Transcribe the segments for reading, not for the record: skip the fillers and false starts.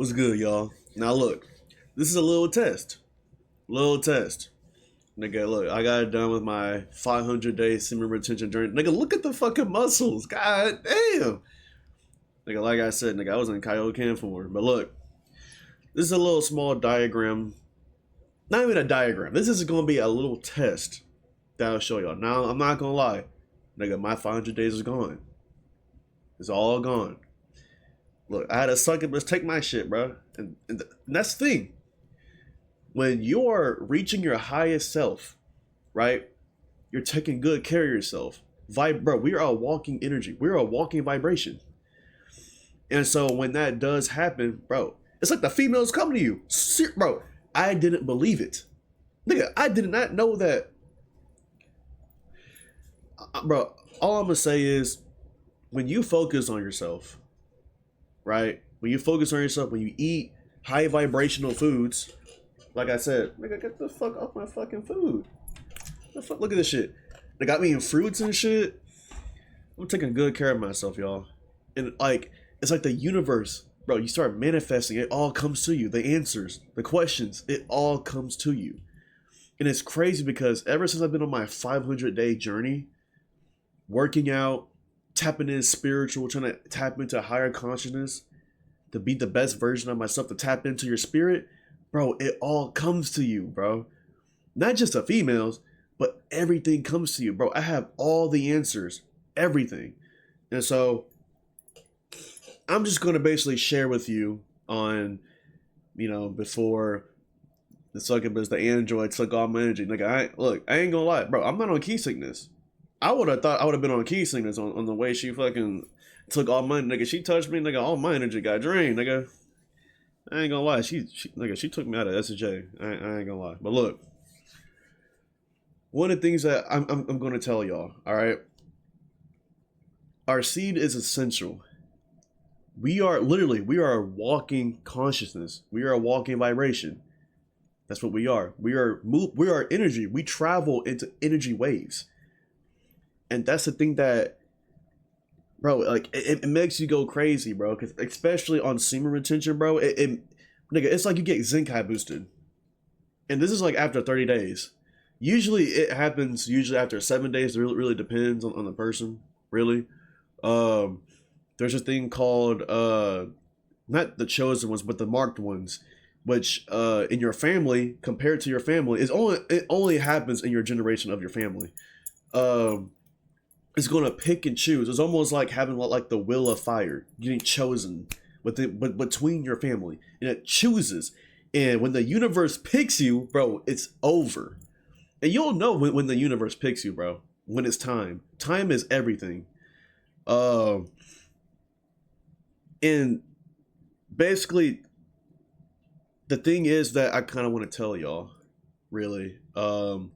What's good, y'all? Now look, this is a little test. Little test. Nigga, look, I got it done with my 500-day semen retention journey. Nigga, look at the fucking muscles. God damn. Nigga, like I said, nigga, I was in Kaioken for it. But look, this is a little small diagram. Not even a diagram. This is going to be a little test that I'll show y'all. Now, I'm not going to lie. Nigga, my 500 days is gone. It's all gone. Look, I had to suck it, but take my shit, bro. And that's the thing. When you're reaching your highest self, right? You're taking good care of yourself. Bro, we are a walking energy. We're a walking vibration. And so when that does happen, bro, it's like the females come to you. Bro, I didn't believe it. Nigga, I did not know that. Bro, all I'm going to say is when you focus on yourself, right? When you focus on yourself, when you eat high vibrational foods, like I said, nigga, get the fuck off my fucking food. The fuck, look at this shit. They got me in fruits and shit. I'm taking good care of myself, y'all. And like, it's like the universe, bro. You start manifesting, it all comes to you. The answers, the questions, it all comes to you. And it's crazy because ever since I've been on my 500-day journey, working out, tapping in spiritual, trying to tap into higher consciousness, to be the best version of myself, to tap into your spirit, bro, it all comes to you, bro. Not just the females, but everything comes to you, bro. I have all the answers, everything. And so I'm just going to basically share with you on, before the succubus, the android took all my energy. Like, I ain't gonna lie, bro, I'm not on key sickness. I would have thought I would have been on key sickness on the way she fucking took all my, nigga, she touched me, nigga, all my energy got drained, nigga. I ain't gonna lie, she took me out of SJ. I ain't gonna lie. But look, one of the things that I'm gonna tell y'all, all right? Our seed is essential. We are a walking consciousness. We are a walking vibration. That's what we are. We are energy. We travel into energy waves. And that's the thing that, bro, like, it makes you go crazy, bro. Because especially on semen retention, bro, nigga, it's like you get zinc high boosted. And this is like after 30 days. Usually it happens after 7 days. It really depends on the person, really. There's a thing called, not the chosen ones, but the marked ones, which in your family, compared to your family, it only happens in your generation of your family. It's going to pick and choose. It's almost like having like the will of fire, getting chosen but between your family, and it chooses. And when the universe picks you, bro, it's over. And you'll know when the universe picks you, bro, when it's time. Time is everything. And basically, the thing is that I kind of want to tell y'all, really, bro,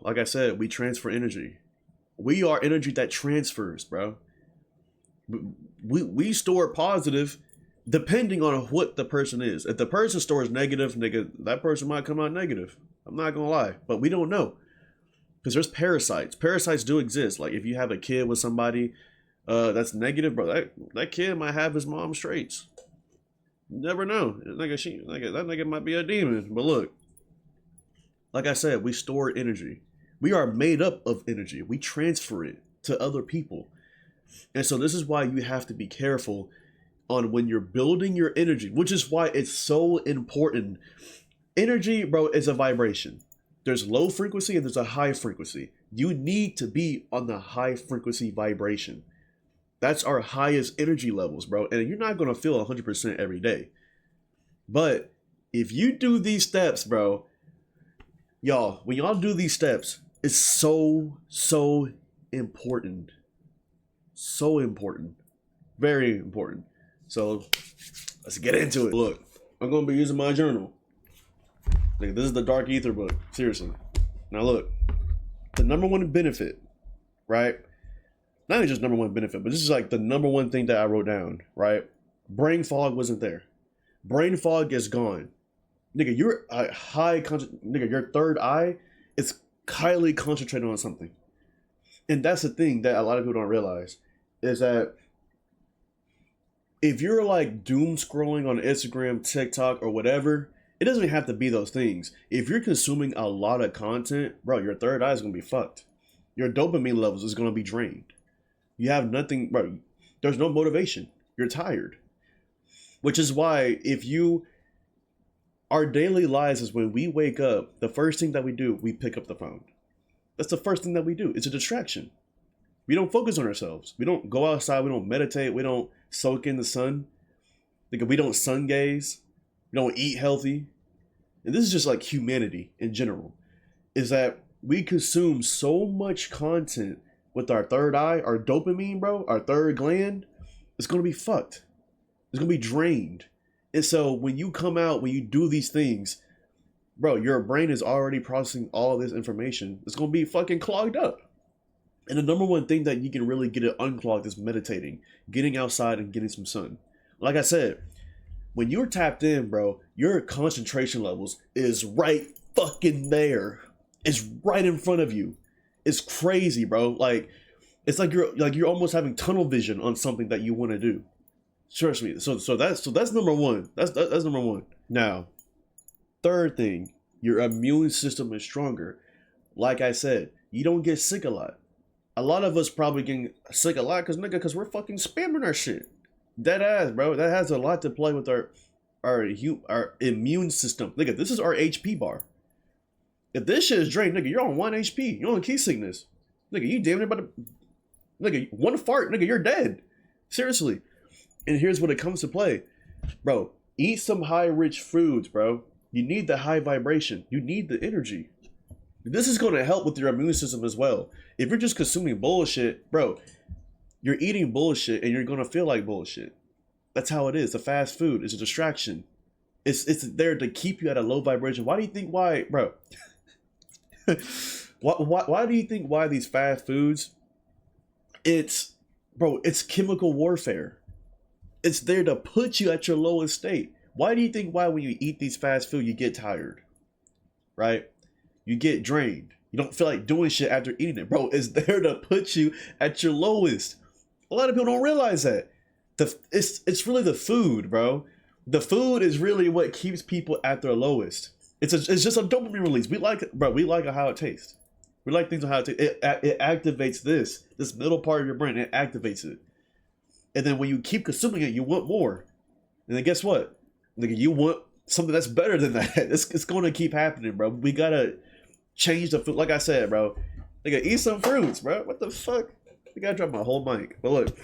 like I said, we transfer energy. We are energy that transfers, bro. We store positive depending on what the person is. If the person stores negative, nigga, that person might come out negative. I'm not gonna lie, but we don't know. Because there's parasites. Parasites do exist. Like if you have a kid with somebody that's negative, bro, that kid might have his mom's traits. You never know. That nigga might be a demon. But look, like I said, we store energy. We are made up of energy. We transfer it to other people. And so this is why you have to be careful on when you're building your energy, which is why it's so important. Energy, bro, is a vibration. There's low frequency and there's a high frequency. You need to be on the high frequency vibration. That's our highest energy levels, bro. And you're not going to feel 100% every day. But if you do these steps, bro, y'all, when y'all do these steps, it's so important. So important. Very important. So let's get into it. Look, I'm going to be using my journal. Like, this is the Dark Ether book. Seriously. Now look, the number one benefit, right? Not even just number one benefit, but this is like the number one thing that I wrote down, right? Brain fog wasn't there. Brain fog is gone. Nigga, you're a nigga, your third eye is highly concentrated on something. And that's the thing that a lot of people don't realize is that if you're like doom scrolling on Instagram, TikTok, or whatever, it doesn't even have to be those things. If you're consuming a lot of content, bro, your third eye is gonna be fucked. Your dopamine levels is gonna be drained. You have nothing, bro. There's no motivation. You're tired. Which is why our daily lives is when we wake up, the first thing that we do, we pick up the phone. That's the first thing that we do. It's a distraction. We don't focus on ourselves. We don't go outside. We don't meditate. We don't soak in the sun. We don't sun gaze. We don't eat healthy. And this is just like humanity in general. Is that we consume so much content with our third eye, our dopamine, bro, our third gland. It's going to be fucked. It's going to be drained. And so when you come out, when you do these things, bro, your brain is already processing all this information. It's going to be fucking clogged up. And the number one thing that you can really get it unclogged is meditating, getting outside and getting some sun. Like I said, when you're tapped in, bro, your concentration levels is right fucking there. It's right in front of you. It's crazy, bro. Like, it's like you're almost having tunnel vision on something that you want to do. Trust me. So that's number one. That's number one. Now, third thing, your immune system is stronger. Like I said, you don't get sick a lot. A lot of us probably getting sick a lot because we're fucking spamming our shit. Dead ass, bro. That has a lot to play with our immune system. Nigga, this is our HP bar. If this shit is drained, nigga, you're on 1 HP. You're on key sickness. Nigga, you damn near about to... Nigga, one fart, nigga, you're dead. Seriously. And here's what it comes to play. Bro, eat some high-rich foods, bro. You need the high vibration. You need the energy. This is going to help with your immune system as well. If you're just consuming bullshit, bro, you're eating bullshit and you're going to feel like bullshit. That's how it is. The fast food is a distraction. It's there to keep you at a low vibration. Why do you think bro? why do you think why these fast foods? It's chemical warfare. It's there to put you at your lowest state. Why do you think why when you eat these fast food you get tired? Right? You get drained. You don't feel like doing shit after eating it. Bro, it's there to put you at your lowest. A lot of people don't realize that. It's really the food, bro. The food is really what keeps people at their lowest. It's just a dopamine release. We like it, bro. We like how it tastes. We like things on how it tastes. It activates this middle part of your brain. It activates it. And then when you keep consuming it, you want more. And then guess what? Nigga, you want something that's better than that. It's going to keep happening, bro. We got to change the food. Like I said, bro. Nigga, eat some fruits, bro. What the fuck? I got to drop my whole mic. But look.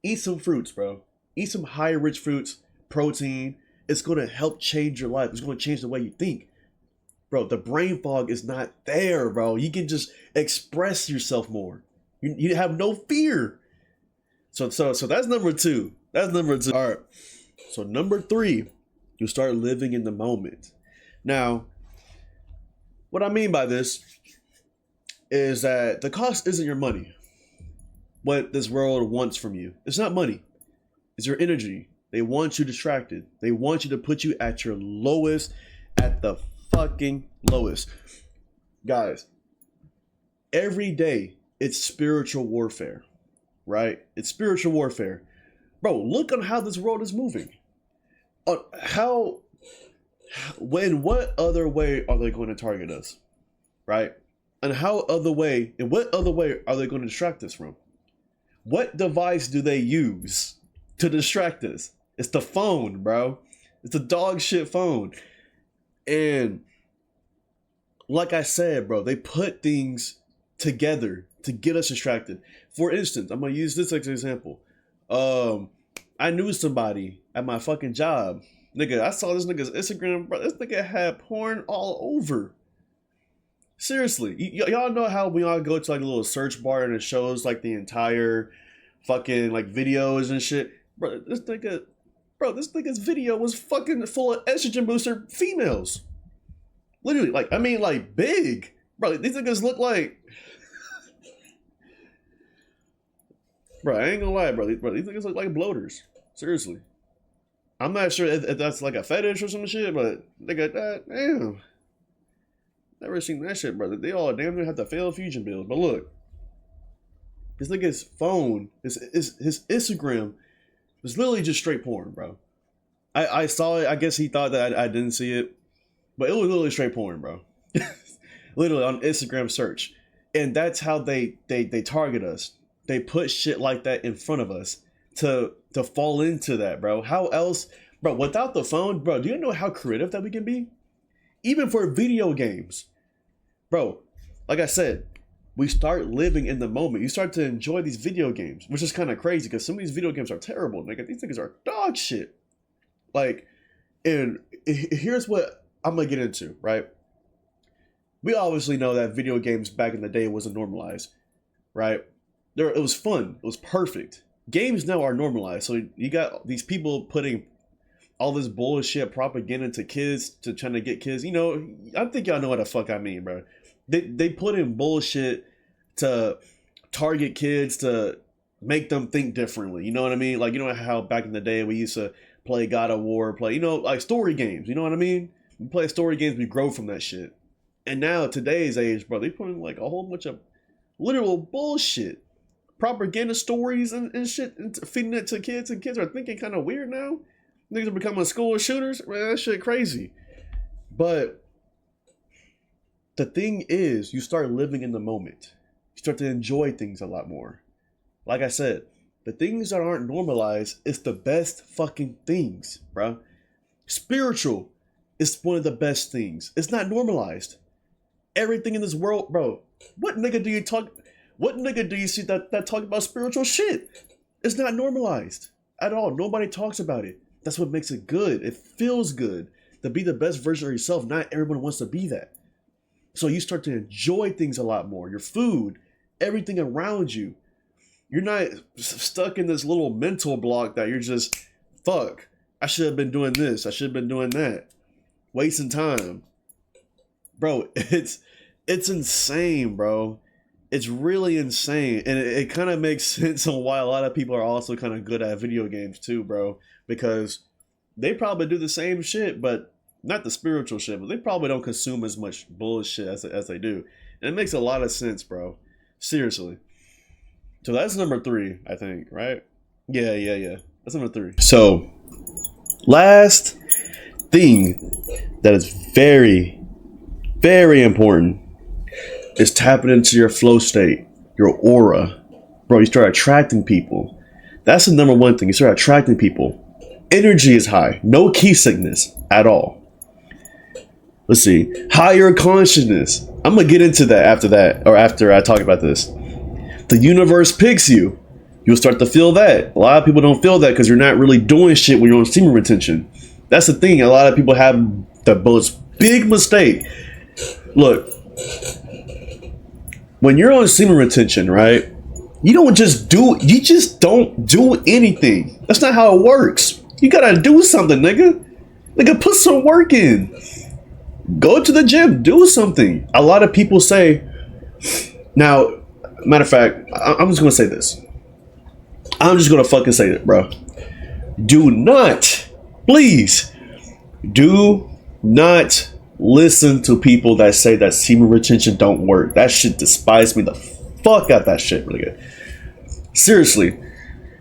Eat some fruits, bro. Eat some high-rich fruits, protein. It's going to help change your life. It's going to change the way you think. Bro, the brain fog is not there, bro. You can just express yourself more. You have no fear. So that's number two. That's number two. All right. So number three, you start living in the moment. Now, what I mean by this is that the cost isn't your money. What this world wants from you. It's not money. It's your energy. They want you distracted. They want you to put you at your lowest, at the fucking lowest. Guys, every day it's spiritual warfare, right? It's spiritual warfare. Bro, look on how this world is moving. What other way are they going to target us, right? And what other way are they going to distract us from? What device do they use to distract us? It's the phone, bro. It's a dog shit phone. And like I said, bro, they put things together to get us distracted. For instance, I'm going to use this as an example. I knew somebody at my fucking job. Nigga, I saw this nigga's Instagram, bro. This nigga had porn all over. Seriously, y'all know how we all go to like a little search bar and it shows like the entire fucking like videos and shit. Bro, this nigga's video was fucking full of estrogen booster females. Literally, like big. Bro, these niggas look like... Bro, I ain't gonna lie, bro. These niggas look like bloaters. Seriously. I'm not sure if that's like a fetish or some shit, but nigga, damn. Never seen that shit, brother. They all damn near have to fail fusion builds. But look, this nigga's phone, his Instagram It's literally just straight porn, bro. I saw it. I guess he thought that I didn't see it, but it was literally straight porn, bro. Literally on Instagram search, and that's how they target us. They put shit like that in front of us to fall into that, bro. How else, bro? Without the phone, bro, do you know how creative that we can be? Even for video games, bro. Like I said, we start living in the moment. You start to enjoy these video games, which is kind of crazy because some of these video games are terrible. Nigga, these things are dog shit. Like, and here's what I'm gonna get into, right? We obviously know that video games back in the day wasn't normalized, right? It was fun. It was perfect. Games now are normalized. So you got these people putting all this bullshit propaganda to kids to trying to get kids. You know, I think y'all know what the fuck I mean, bro. They put in bullshit to target kids to make them think differently. You know what I mean? Like, you know how back in the day we used to play God of War, play, you know, like story games. You know what I mean? We play story games, we grow from that shit. And now today's age, bro, they put in like a whole bunch of literal bullshit, propaganda stories and shit, and feeding it to kids, and kids are thinking kind of weird now. Niggas are becoming school shooters. Man, that shit crazy. But the thing is, you start living in the moment. You start to enjoy things a lot more. Like I said, the things that aren't normalized is the best fucking things, bro. Spiritual is one of the best things. It's not normalized. Everything in this world, bro. What nigga do you see that talk about spiritual shit? It's not normalized at all. Nobody talks about it. That's what makes it good. It feels good to be the best version of yourself. Not everyone wants to be that. So you start to enjoy things a lot more. Your food, everything around you. You're not stuck in this little mental block that you're just, fuck, I should have been doing this. I should have been doing that. Wasting time. Bro, it's insane, bro. It's really insane. And it kind of makes sense on why a lot of people are also kind of good at video games too, bro. Because they probably do the same shit, but not the spiritual shit, but they probably don't consume as much bullshit as they do. And it makes a lot of sense, bro. Seriously. So that's number 3, I think, right? Yeah. That's number 3. So, last thing that is very, very important is tapping into your flow state, your aura. Bro, you start attracting people. That's the number 1 thing. You start attracting people. Energy is high. No key sickness at all. Let's see. Higher consciousness. I'm going to get into that after I talk about this. The universe picks you. You'll start to feel that. A lot of people don't feel that because you're not really doing shit when you're on semen retention. That's the thing. A lot of people have the most big mistake. Look, when you're on semen retention, right? You just don't do anything. That's not how it works. You gotta do something, nigga. Nigga, put some work in. Go to the gym, do something. A lot of people say, now, matter of fact, I'm just gonna say this. I'm just gonna fucking say it, bro. Do not, please, do not listen to people that say that semen retention don't work. That shit despises me the fuck out that shit, really good. Seriously,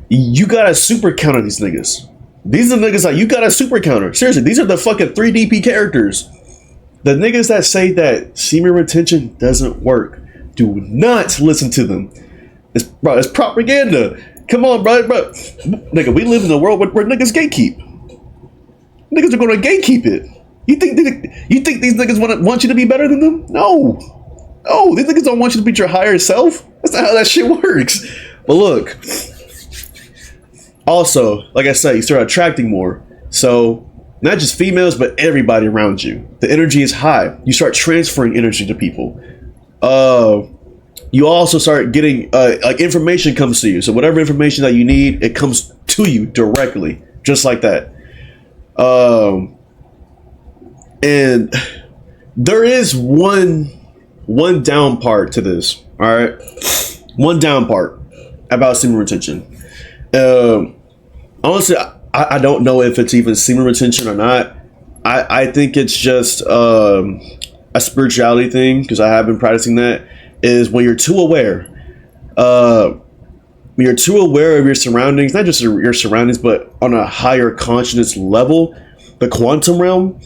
you gotta super counter these niggas. These are the niggas that you gotta super counter. Seriously, these are the fucking 3DP characters. The niggas that say that semen retention doesn't work. Do not listen to them. It's propaganda. Come on, bro. Nigga, we live in a world where niggas gatekeep. Niggas are gonna gatekeep it. You think these niggas want you to be better than them? No, these niggas don't want you to be your higher self. That's not how that shit works. But look, also, like I said, you start attracting more. So not just females, but everybody around you. The energy is high. You start transferring energy to people. You also start getting like information comes to you. So whatever information that you need, it comes to you directly, just like that. And there is one down part to this. All right, one down part about semen retention. Honestly, I don't know if it's even semen retention or not. I think it's just a spirituality thing because I have been practicing that. Is when you're too aware, when you're too aware of your surroundings, not just your surroundings, but on a higher consciousness level, the quantum realm,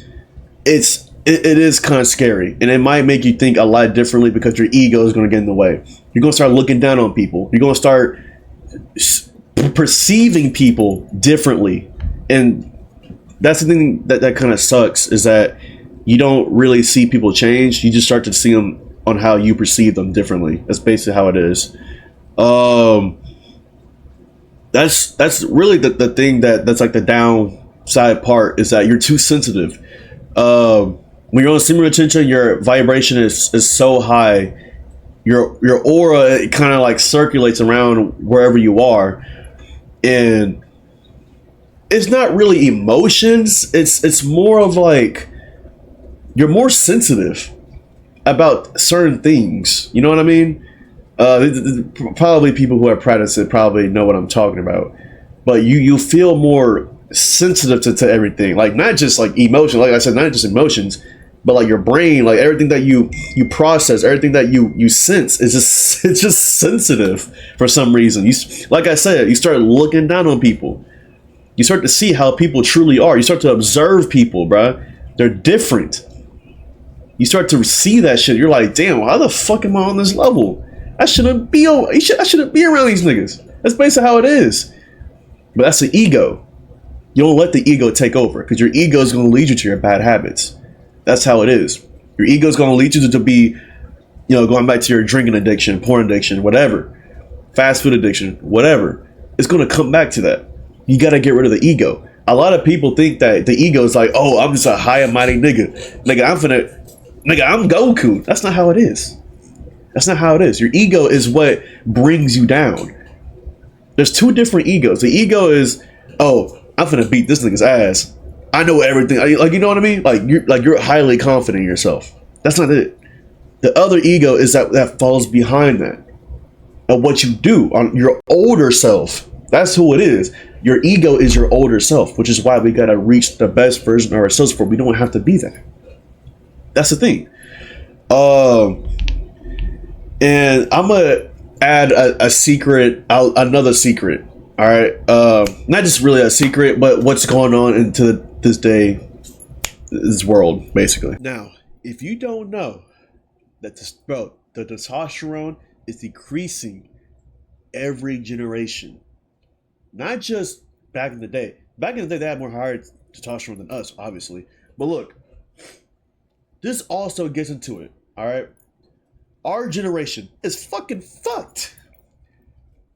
it is kind of scary, and it might make you think a lot differently because your ego is going to get in the way. You're going to start looking down on people. You're going to start perceiving people differently, and that's the thing that kind of sucks, is that you don't really see people change. You just start to see them on how you perceive them differently. That's basically how it is. That's really the thing that's like the downside part, is that you're too sensitive. When you're on semen retention, your vibration is so high, your aura kind of like circulates around wherever you are, and it's not really emotions. It's more of like you're more sensitive about certain things. You know what I mean? Probably people who have practiced it probably know what I'm talking about. But you feel more sensitive to everything. Like, not just like emotion, like I said, not just emotions, but like your brain, like everything that you process, everything that you sense is just, it's just sensitive for some reason. Like I said, you start looking down on people. You start to see how people truly are. You start to observe people, bruh. They're different. You start to see that shit. You're like, damn, how the fuck am I on this level? I shouldn't be around these niggas. That's basically how it is. But that's the ego. You don't let the ego take over, because your ego is going to lead you to your bad habits. That's how it is. Your ego is going to lead you to be, going back to your drinking addiction, porn addiction, whatever, fast food addiction, whatever. It's going to come back to that. You got to get rid of the ego. A lot of people think that the ego is like, oh, I'm just a high and mighty nigga. I'm Goku. That's not how it is. That's not how it is. Your ego is what brings you down. There's two different egos. The ego is, oh, I'm finna beat this nigga's ass. I know everything. Like, you know what I mean? You're highly confident in yourself. That's not it. The other ego is that falls behind that. And what you do on your older self. That's who it is. Your ego is your older self, which is why we gotta reach the best version of ourselves, for we don't have to be that. That's the thing. And I'm gonna add a secret, another secret. All right, not just really a secret, but what's going on into this world, basically. Now, if you don't know that the testosterone is decreasing every generation, not just back in the day. Back in the day, they had more higher testosterone than us, obviously. But look, this also gets into it. All right, our generation is fucking fucked.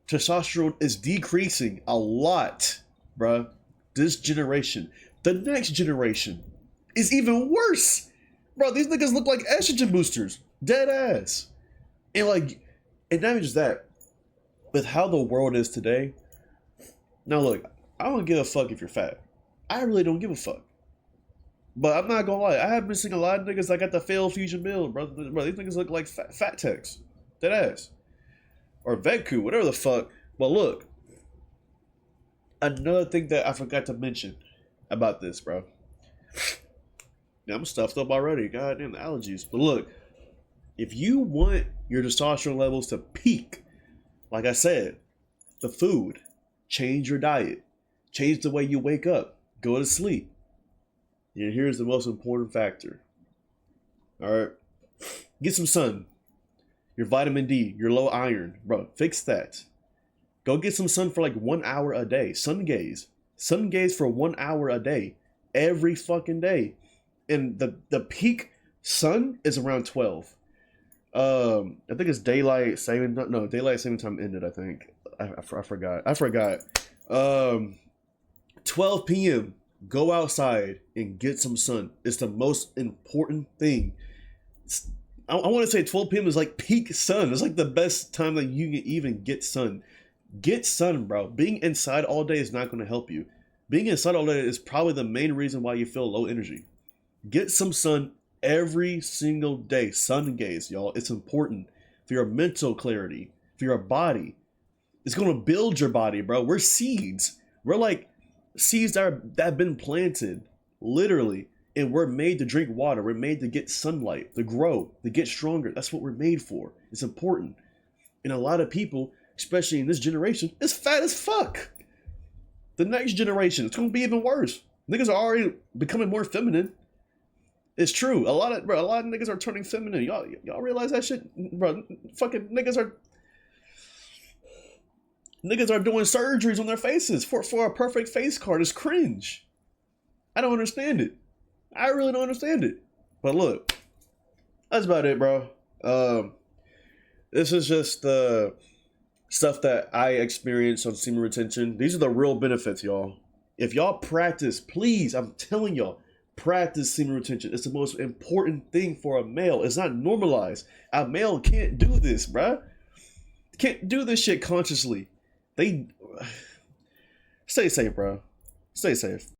Testosterone is decreasing a lot, bruh. This generation. The next generation is even worse. Bro, these niggas look like estrogen boosters. Dead ass. And not even just that. With how the world is today. Now look, I don't give a fuck if you're fat. I really don't give a fuck. But I'm not gonna lie, I have been seeing a lot of niggas that got the failed fusion build, bro. These niggas look like fat techs. Dead ass. Or Vetku, whatever the fuck. But look, another thing that I forgot to mention about this, bro. Now, I'm stuffed up already. Goddamn allergies. But look, if you want your testosterone levels to peak, like I said, the food, change your diet, change the way you wake up, go to sleep. And here's the most important factor. All right, get some sun. Your vitamin D, your low iron, bro, fix that. Go get some sun for like 1 hour a day. Sun gaze. Sun gaze for 1 hour a day. Every fucking day. And the peak sun is around 12. I think it's daylight saving time ended, I think. I forgot. 12 p.m. Go outside and get some sun. It's the most important thing. I want to say 12 p.m. is like peak sun. It's like the best time that you can even get sun. Get sun, bro. Being inside all day is not going to help you. Being inside all day is probably the main reason why you feel low energy. Get some sun every single day. Sun gaze, y'all. It's important for your mental clarity, for your body. It's going to build your body, bro. We're seeds. We're like seeds that have been planted, literally. And we're made to drink water. We're made to get sunlight, to grow, to get stronger. That's what we're made for. It's important. And a lot of people especially in this generation, is fat as fuck. The next generation, it's gonna be even worse. Niggas are already becoming more feminine. It's true. A lot of niggas are turning feminine. Y'all realize that shit, bro? Fucking niggas are doing surgeries on their faces for a perfect face card. It's cringe. I don't understand it. I really don't understand it. But look, that's about it, bro. This is just stuff that I experienced on semen retention. These are the real benefits, y'all. If y'all practice, please, I'm telling y'all, practice semen retention. It's the most important thing for a male. It's not normalized. A male can't do this, bruh. Can't do this shit consciously. Stay safe, bro. Stay safe.